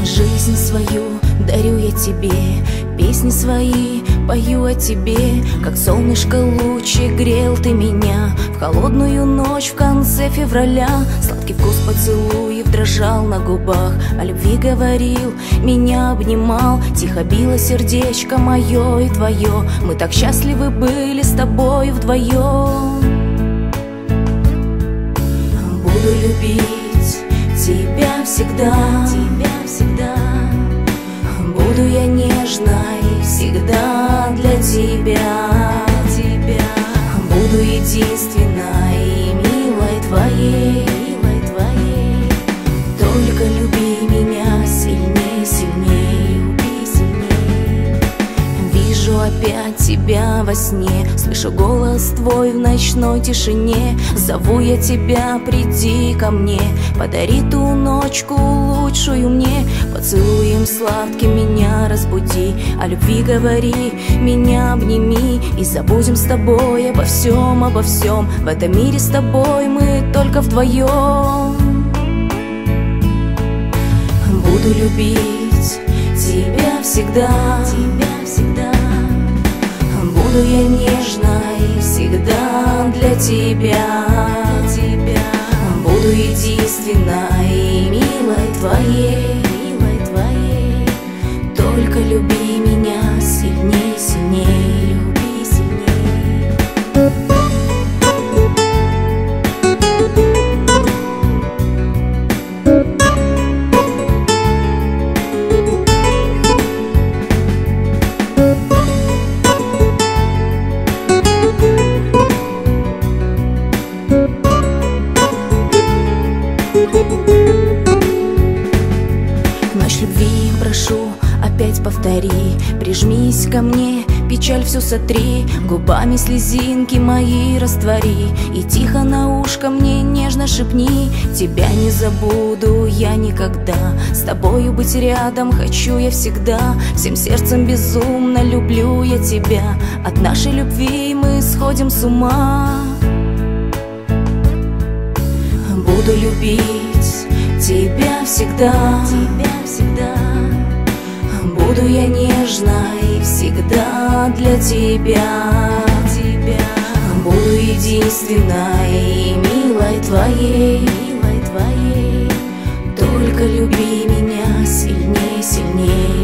Жизнь свою дарю я тебе, песни свои пою о тебе. Как солнышко лучи грел ты меня в холодную ночь в конце февраля. Сладкий вкус поцелуев дрожал на губах, о любви говорил, меня обнимал. Тихо било сердечко мое и твое, мы так счастливы были с тобой вдвоем. Буду любить тебя всегда, тебя всегда. Буду я нежной всегда для тебя, тебя. Буду единственной и милой твоей, милой твоей. Только люби меня сильней, сильней, люби сильней. Вижу опять тебя во сне, слышу голос твой в ночной тишине. Зову я тебя, приди ко мне, подари ту ночку лучшую мне. Поцелуем сладким меня разбуди, о любви говори, меня обними. И забудем с тобой обо всем, обо всем. В этом мире с тобой мы только вдвоем. Буду любить тебя всегда, тебя всегда. Буду я нежной всегда для тебя, тебя. Буду единственной и милой твоей, милой твоей. Только люби меня сильней, сильней, люби сильней. Ночь любви, прошу, опять повтори, прижмись ко мне, печаль всю сотри, губами слезинки мои раствори. И тихо на ушко мне нежно шепни, тебя не забуду я никогда, с тобою быть рядом хочу я всегда. Всем сердцем безумно люблю я тебя, от нашей любви мы сходим с ума. Буду любить тебя всегда, тебя всегда. Буду я нежной всегда для тебя, тебя. Буду единственной и милой твоей, милой твоей. Только люби меня сильней, сильней.